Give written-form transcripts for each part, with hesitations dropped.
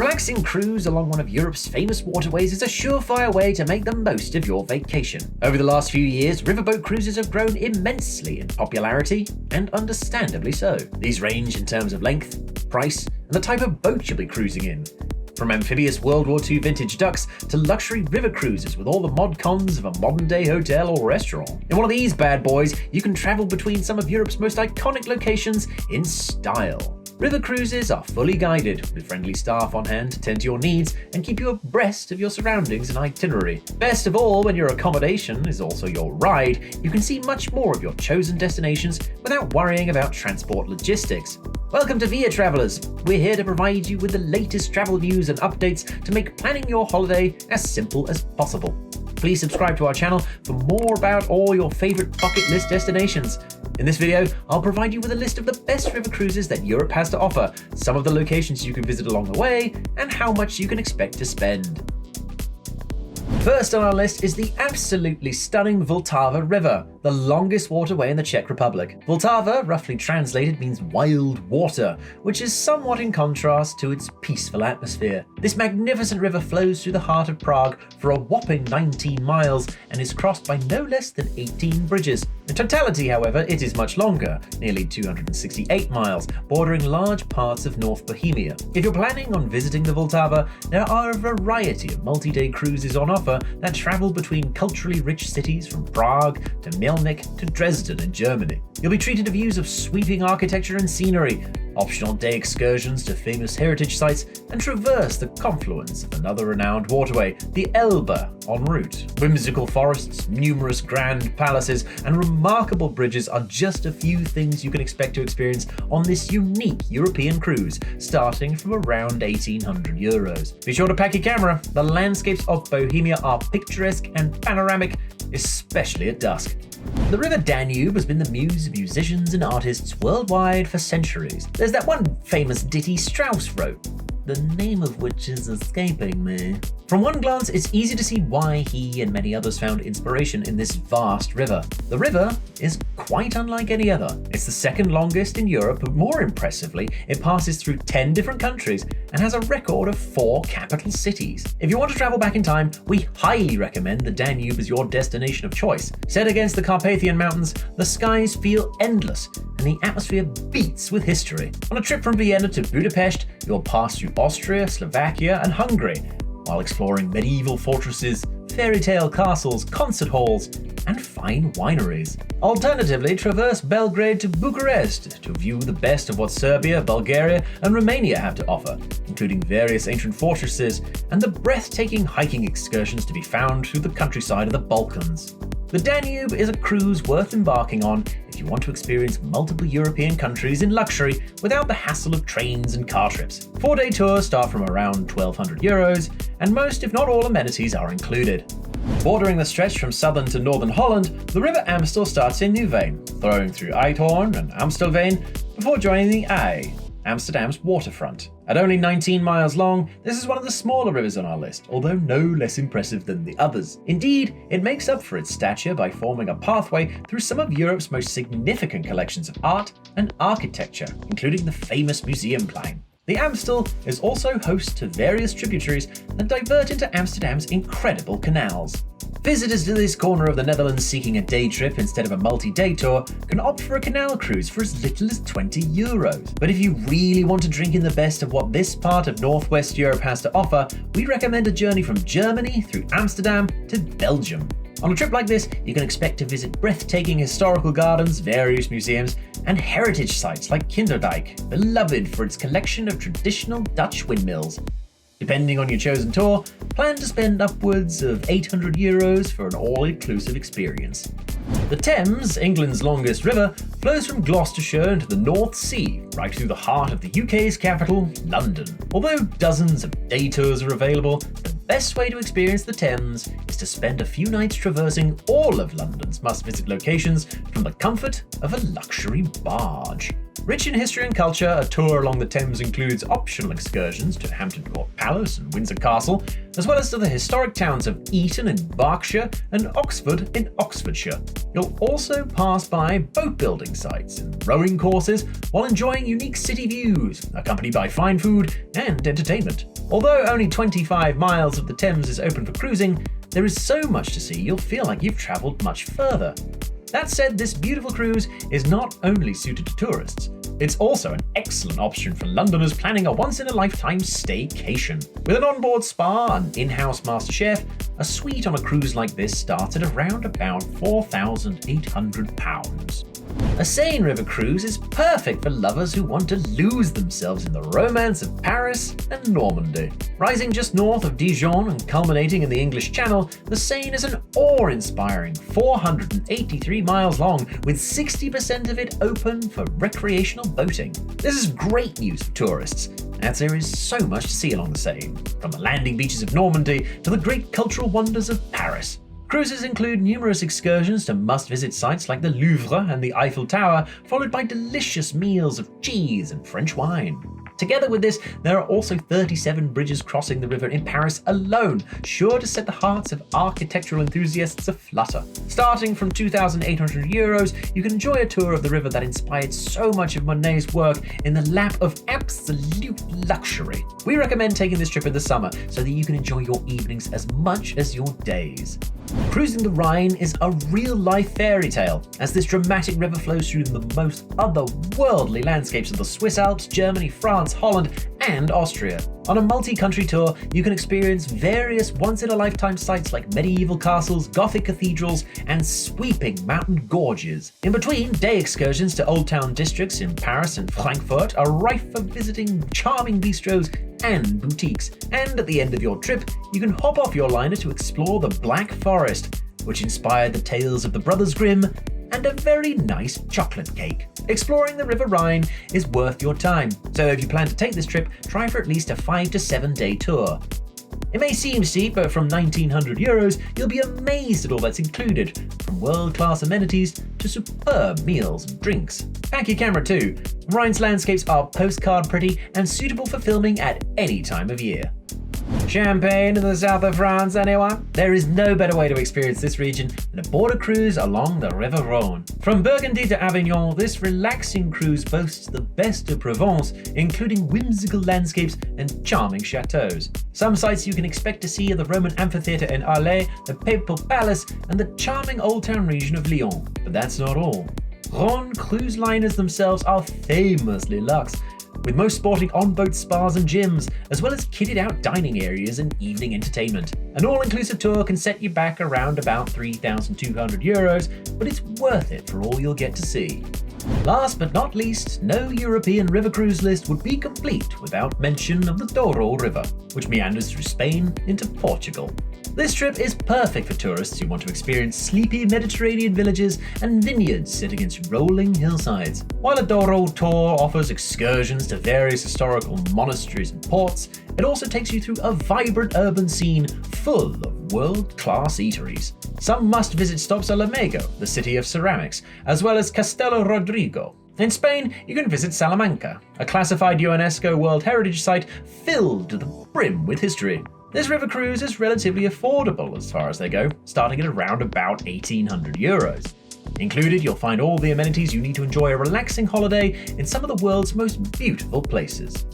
relaxing cruise along one of Europe's famous waterways is a surefire way to make the most of your vacation. Over the last few years, riverboat cruises have grown immensely in popularity, and understandably so. These range in terms of length, price, and the type of boat you'll be cruising in. From amphibious World War II vintage ducks to luxury river cruises with all the mod cons of a modern-day hotel or restaurant. In one of these bad boys, you can travel between some of Europe's most iconic locations in style. River cruises are fully guided, with friendly staff on hand to tend to your needs and keep you abreast of your surroundings and itinerary. Best of all, when your accommodation is also your ride, you can see much more of your chosen destinations without worrying about transport logistics. Welcome to Via Travelers. We're here to provide you with the latest travel news and updates to make planning your holiday as simple as possible. Please subscribe to our channel for more about all your favorite bucket list destinations. In this video, I'll provide you with a list of the best river cruises that Europe has to offer, some of the locations you can visit along the way, and how much you can expect to spend. First on our list is the absolutely stunning Vltava River, the longest waterway in the Czech Republic. Vltava, roughly translated, means wild water, which is somewhat in contrast to its peaceful atmosphere. This magnificent river flows through the heart of Prague for a whopping 19 miles and is crossed by no less than 18 bridges. In totality, however, it is much longer, nearly 268 miles, bordering large parts of North Bohemia. If you're planning on visiting the Vltava, there are a variety of multi-day cruises on offer that travel between culturally rich cities from Prague to Mielnik to Dresden in Germany. You'll be treated to views of sweeping architecture and scenery, optional day excursions to famous heritage sites, and traverse the confluence of another renowned waterway, the Elbe, en route. Whimsical forests, numerous grand palaces, and remarkable bridges are just a few things you can expect to experience on this unique European cruise, starting from around €1,800. Be sure to pack your camera. The landscapes of Bohemia are picturesque and panoramic, especially at dusk. The River Danube has been the muse of musicians and artists worldwide for centuries. There's that one famous ditty Strauss wrote, the name of which is escaping me. From one glance, it's easy to see why he and many others found inspiration in this vast river. The river is quite unlike any other. It's the second longest in Europe, but more impressively, it passes through 10 different countries and has a record of 4 capital cities. If you want to travel back in time, we highly recommend the Danube as your destination of choice. Set against the Carpathian Mountains, the skies feel endless and the atmosphere beats with history. On a trip from Vienna to Budapest, you'll pass through Austria, Slovakia, and Hungary, while exploring medieval fortresses, fairy tale castles, concert halls, and fine wineries. Alternatively, traverse Belgrade to Bucharest to view the best of what Serbia, Bulgaria, and Romania have to offer, including various ancient fortresses and the breathtaking hiking excursions to be found through the countryside of the Balkans. The Danube is a cruise worth embarking on if you want to experience multiple European countries in luxury without the hassle of trains and car trips. 4-day tours start from around €1,200, and most, if not all, amenities are included. Bordering the stretch from southern to northern Holland, the River Amstel starts in Nieuwegein, flowing through Eindhoven and Amstelveen before joining the IJ, Amsterdam's waterfront. At only 19 miles long, this is one of the smaller rivers on our list, although no less impressive than the others. Indeed, it makes up for its stature by forming a pathway through some of Europe's most significant collections of art and architecture, including the famous Museumplein. The Amstel is also host to various tributaries that divert into Amsterdam's incredible canals. Visitors to this corner of the Netherlands seeking a day trip instead of a multi-day tour can opt for a canal cruise for as little as €20. But if you really want to drink in the best of what this part of Northwest Europe has to offer, we recommend a journey from Germany through Amsterdam to Belgium. On a trip like this, you can expect to visit breathtaking historical gardens, various museums, and heritage sites like Kinderdijk, beloved for its collection of traditional Dutch windmills. Depending on your chosen tour, plan to spend upwards of €800 for an all-inclusive experience. The Thames, England's longest river, flows from Gloucestershire into the North Sea, right through the heart of the UK's capital, London. Although dozens of day tours are available, the best way to experience the Thames is to spend a few nights traversing all of London's must-visit locations from the comfort of a luxury barge. Rich in history and culture, a tour along the Thames includes optional excursions to Hampton Court Palace and Windsor Castle, as well as to the historic towns of Eton in Berkshire and Oxford in Oxfordshire. You'll also pass by boat building sites and rowing courses while enjoying unique city views, accompanied by fine food and entertainment. Although only 25 miles of the Thames is open for cruising, there is so much to see you'll feel like you've travelled much further. That said, this beautiful cruise is not only suited to tourists, it's also an excellent option for Londoners planning a once-in-a-lifetime staycation. With an onboard spa and in-house master chef, a suite on a cruise like this starts at around about £4,800. A Seine River cruise is perfect for lovers who want to lose themselves in the romance of Paris and Normandy. Rising just north of Dijon and culminating in the English Channel, the Seine is an awe-inspiring 483 miles long, with 60% of it open for recreational boating. This is great news for tourists, as there is so much to see along the Seine, from the landing beaches of Normandy to the great cultural wonders of Paris. Cruises include numerous excursions to must-visit sites like the Louvre and the Eiffel Tower, followed by delicious meals of cheese and French wine. Together with this, there are also 37 bridges crossing the river in Paris alone, sure to set the hearts of architectural enthusiasts aflutter. Starting from €2,800, you can enjoy a tour of the river that inspired so much of Monet's work in the lap of absolute luxury. We recommend taking this trip in the summer so that you can enjoy your evenings as much as your days. Cruising the Rhine is a real-life fairy tale, as this dramatic river flows through the most otherworldly landscapes of the Swiss Alps, Germany, France, Holland, and Austria. On a multi-country tour, you can experience various once-in-a-lifetime sites like medieval castles, Gothic cathedrals, and sweeping mountain gorges. In between, day excursions to Old Town districts in Paris and Frankfurt are rife for visiting charming bistros and boutiques. And at the end of your trip, you can hop off your liner to explore the Black Forest, which inspired the tales of the Brothers Grimm, and a very nice chocolate cake. Exploring the River Rhine is worth your time, so if you plan to take this trip, try for at least a 5 to 7 day tour. It may seem steep, but from €1,900, you'll be amazed at all that's included, from world-class amenities to superb meals and drinks. Pack your camera too. Rhine's landscapes are postcard pretty and suitable for filming at any time of year. Champagne in the south of France, anyone? There is no better way to experience this region than a border cruise along the River Rhône. From Burgundy to Avignon, this relaxing cruise boasts the best of Provence, including whimsical landscapes and charming chateaux. Some sights you can expect to see are the Roman amphitheatre in Arles, the Papal Palace, and the charming Old Town region of Lyon. But that's not all. Rhône cruise liners themselves are famously luxe, with most sporting on-boat spas and gyms, as well as kitted out dining areas and evening entertainment. An all-inclusive tour can set you back around about €3,200, but it's worth it for all you'll get to see. Last but not least, no European river cruise list would be complete without mention of the Douro River, which meanders through Spain into Portugal. This trip is perfect for tourists who want to experience sleepy Mediterranean villages and vineyards set against rolling hillsides. While a Douro tour offers excursions to various historical monasteries and ports, it also takes you through a vibrant urban scene full of world-class eateries. Some must-visit stops are Lamego, the city of ceramics, as well as Castello Rodrigo. In Spain, you can visit Salamanca, a classified UNESCO World Heritage Site filled to the brim with history. This river cruise is relatively affordable as far as they go, starting at around about €1,800. Included, you'll find all the amenities you need to enjoy a relaxing holiday in some of the world's most beautiful places.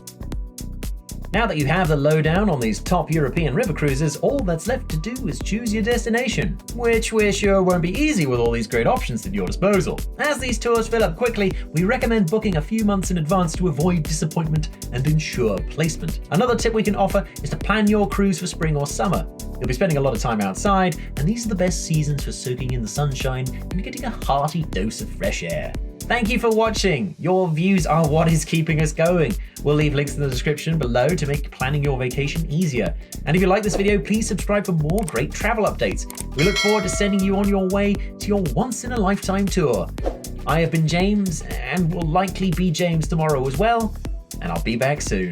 Now that you have the lowdown on these top European river cruises, all that's left to do is choose your destination, which we're sure won't be easy with all these great options at your disposal. As these tours fill up quickly, we recommend booking a few months in advance to avoid disappointment and ensure placement. Another tip we can offer is to plan your cruise for spring or summer. You'll be spending a lot of time outside, and these are the best seasons for soaking in the sunshine and getting a hearty dose of fresh air. Thank you for watching. Your views are what is keeping us going. We'll leave links in the description below to make planning your vacation easier. And if you like this video, please subscribe for more great travel updates. We look forward to sending you on your way to your once-in-a-lifetime tour. I have been James, and will likely be James tomorrow as well, and I'll be back soon.